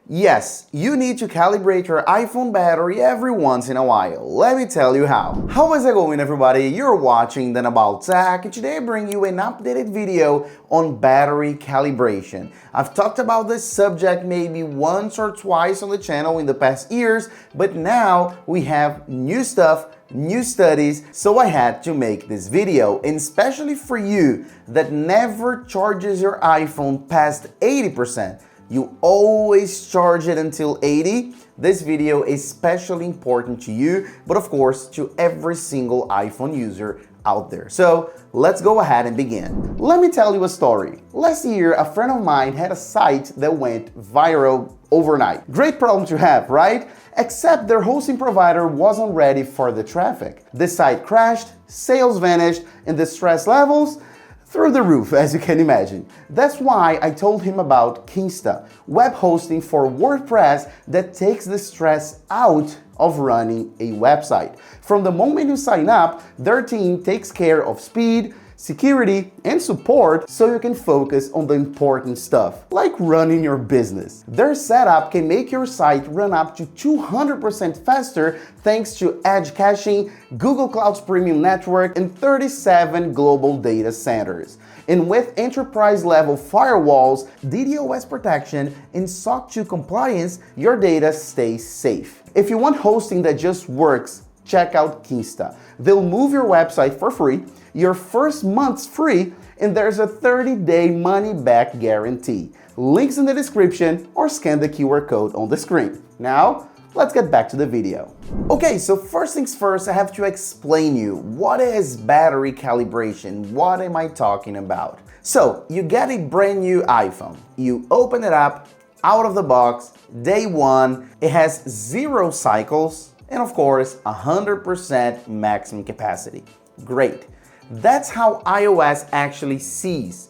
Yes, you need to calibrate your iPhone battery every once in a while. Let me tell you how. How is it going, everybody? You're watching Then About Tech, and today I bring you an updated video on battery calibration. I've talked about this subject maybe once or twice on the channel in the past years, but now we have new stuff, new studies, so I had to make this video, and especially for you that never charges your iPhone past 80%. You always charge it until 80. This video is especially important to you, but of course to every single iPhone user out there. So let's go ahead and begin. Let me tell you a story. Last year, a friend of mine had a site that went viral overnight. Great problem to have, right? Except their hosting provider wasn't ready for the traffic. The site crashed, sales vanished, and the stress levels through the roof, as you can imagine. That's why I told him about Kinsta, web hosting for WordPress that takes the stress out of running a website. From the moment you sign up, their team takes care of speed, security, and support so you can focus on the important stuff, like running your business. Their setup can make your site run up to 200% faster thanks to edge caching, Google Cloud's premium network, and 37 global data centers. And with enterprise-level firewalls, DDoS protection, and SOC 2 compliance, your data stays safe. If you want hosting that just works, check out Kinsta. They'll move your website for free, your first month's free, and there's a 30-day money-back guarantee. Links in the description or scan the QR code on the screen. Now, let's get back to the video. Okay, so first things first, I have to explain you what is battery calibration. What am I talking about? So, you get a brand new iPhone. You open it up, out of the box, day one, it has 0 cycles, and of course, 100% maximum capacity. Great. That's how iOS actually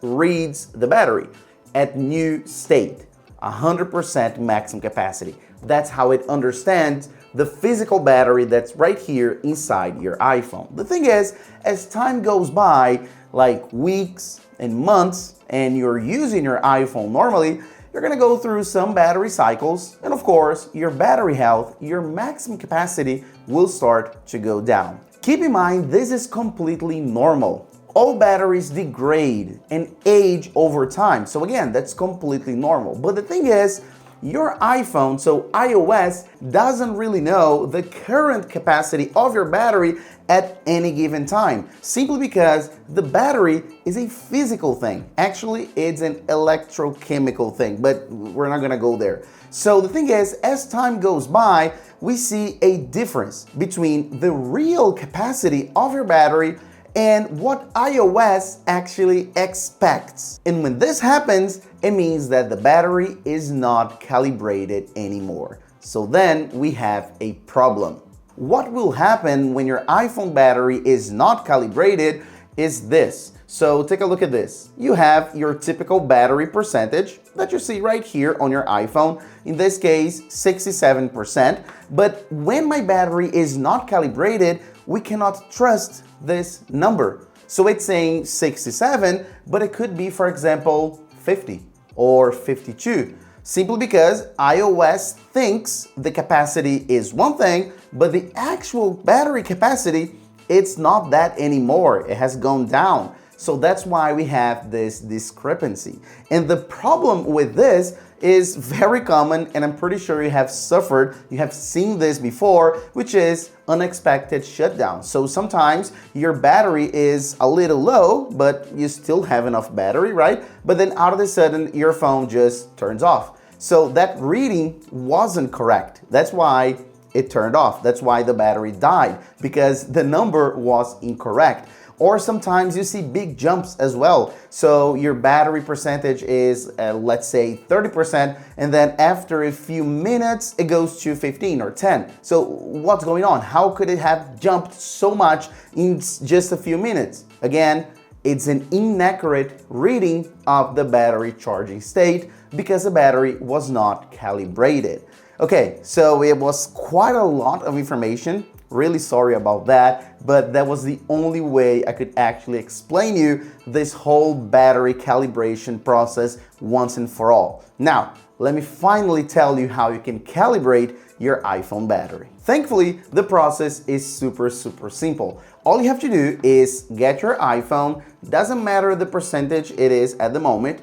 reads the battery at new state, 100% maximum capacity. That's how it understands the physical battery that's right here inside your iPhone. The thing is, as time goes by, like weeks and months, and you're using your iPhone normally, you're gonna go through some battery cycles, and of course, your battery health, your maximum capacity will start to go down. Keep in mind, this is completely normal. All batteries degrade and age over time. So again, that's completely normal. But the thing is, your iPhone, so iOS, doesn't really know the current capacity of your battery at any given time, simply because the battery is a physical thing. Actually, it's an electrochemical thing, but we're not gonna go there. So the thing is, as time goes by, we see a difference between the real capacity of your battery and what iOS actually expects. And when this happens, it means that the battery is not calibrated anymore. So then we have a problem. What will happen when your iPhone battery is not calibrated is this. So take a look at this. You have your typical battery percentage that you see right here on your iPhone. In this case, 67%. But when my battery is not calibrated, we cannot trust this number. So it's saying 67, but it could be, for example, 50 or 52. Simply because iOS thinks the capacity is one thing, but the actual battery capacity, it's not that anymore. It has gone down. So that's why we have this discrepancy. And the problem with this is very common, and I'm pretty sure you have seen this before, which is unexpected shutdown. So sometimes your battery is a little low, but you still have enough battery, right? But then out of a sudden, your phone just turns off. So that reading wasn't correct. That's why it turned off. That's why the battery died, because the number was incorrect. Or sometimes you see big jumps as well. So your battery percentage is, let's say 30%, and then after a few minutes, it goes to 15 or 10. So what's going on? How could it have jumped so much in just a few minutes? Again, it's an inaccurate reading of the battery charging state because the battery was not calibrated. Okay, so it was quite a lot of information. Really sorry about that, but that was the only way I could actually explain you this whole battery calibration process once and for all. Now, let me finally tell you how you can calibrate your iPhone battery. Thankfully, the process is super simple. All you have to do is get your iPhone, doesn't matter the percentage it is at the moment,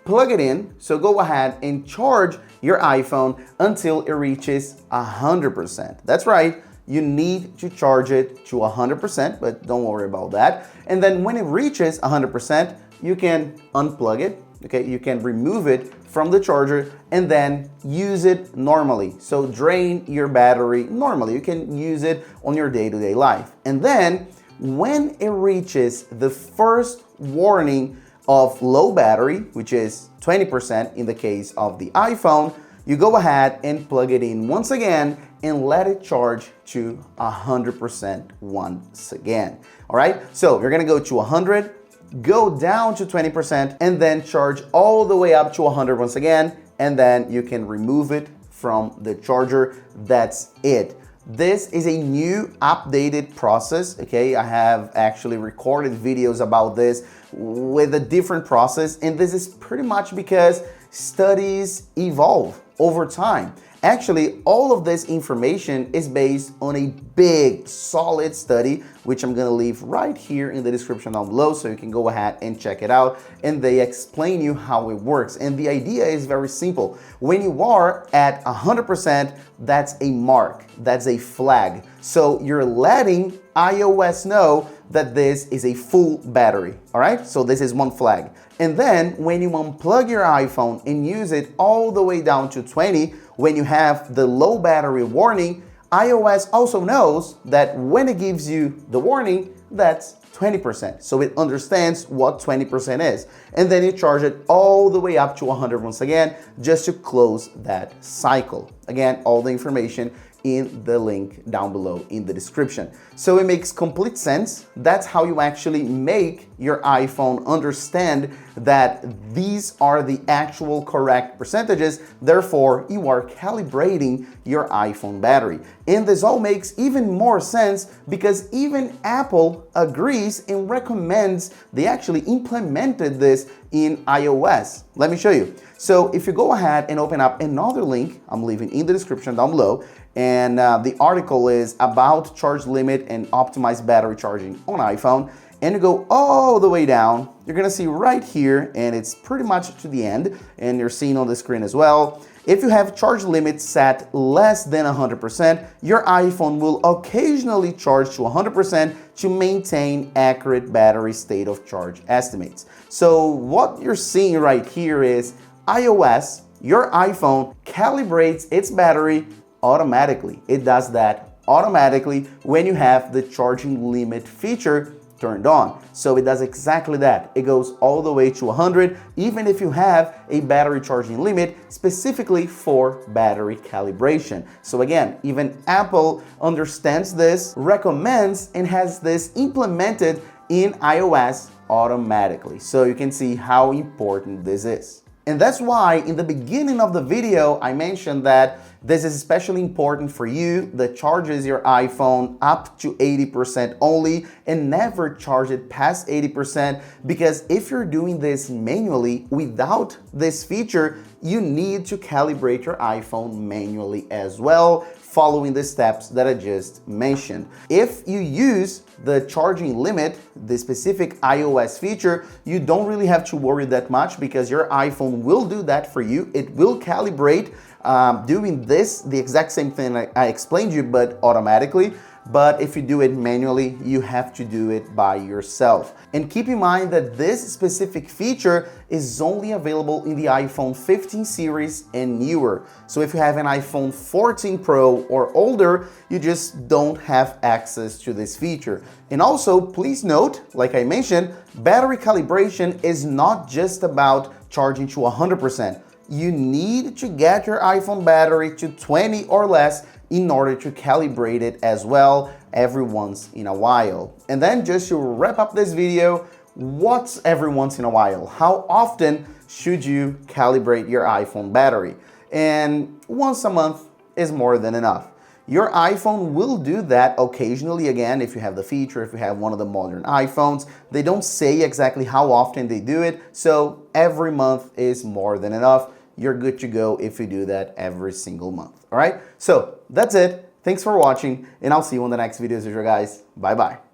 plug it in, so go ahead and charge your iPhone until it reaches 100%. That's right, you need to charge it to 100%, but don't worry about that. And then when it reaches 100%, you can unplug it, okay? You can remove it from the charger and then use it normally. So drain your battery normally. You can use it on your day-to-day life. And then when it reaches the first warning of low battery, which is 20% in the case of the iPhone, you go ahead and plug it in once again and let it charge to 100% once again. All right, so you're gonna go to 100, go down to 20%, and then charge all the way up to 100 once again, and then you can remove it from the charger. That's it. This is a new updated process, okay? I have actually recorded videos about this with a different process, and this is pretty much because studies evolve over time. Actually, all of this information is based on a big, solid study, which I'm gonna leave right here in the description down below so you can go ahead and check it out. And they explain you how it works. And the idea is very simple. When you are at 100%, that's a mark, that's a flag. So you're letting iOS know that this is a full battery, all right? So this is one flag. And then when you unplug your iPhone and use it all the way down to 20, when you have the low battery warning, iOS also knows that when it gives you the warning, that's 20%. So it understands what 20% is. And then you charge it all the way up to 100 once again, just to close that cycle. Again, all the information in the link down below in the description. So it makes complete sense. That's how you actually make your iPhone understand that these are the actual correct percentages. Therefore, you are calibrating your iPhone battery. And this all makes even more sense because even Apple agrees and recommends. They actually implemented this in iOS. Let me show you. So if you go ahead and open up another link, I'm leaving in the description down below, and the article is about charge limit and optimized battery charging on iPhone, and you go all the way down, you're gonna see right here, and it's pretty much to the end, and you're seeing on the screen as well. If you have charge limits set less than 100%, your iPhone will occasionally charge to 100% to maintain accurate battery state of charge estimates. So what you're seeing right here is iOS, your iPhone calibrates its battery automatically. It does that automatically when you have the charging limit feature turned on. So it does exactly that. It goes all the way to 100, even if you have a battery charging limit specifically for battery calibration. So again, even Apple understands this, recommends, and has this implemented in iOS automatically. So you can see how important this is. And that's why in the beginning of the video, I mentioned that this is especially important for you that charges your iPhone up to 80% only and never charge it past 80%, because if you're doing this manually without this feature, you need to calibrate your iPhone manually as well, following the steps that I just mentioned. If you use the charging limit, the specific iOS feature, you don't really have to worry that much because your iPhone will do that for you. It will calibrate doing this, the exact same thing I explained you, but automatically. But if you do it manually, you have to do it by yourself. And keep in mind that this specific feature is only available in the iPhone 15 series and newer. So if you have an iPhone 14 Pro or older, you just don't have access to this feature. And also, please note, like I mentioned, battery calibration is not just about charging to 100%. You need to get your iPhone battery to 20 or less in order to calibrate it as well every once in a while. And then just to wrap up this video, what's every once in a while? How often should you calibrate your iPhone battery? And once a month is more than enough. Your iPhone will do that occasionally again if you have the feature, if you have one of the modern iPhones. They don't say exactly how often they do it, so every month is more than enough. you're good to go if you do that every single month. All right, so that's it. Thanks for watching, and I'll see you on the next videos, guys. Bye bye.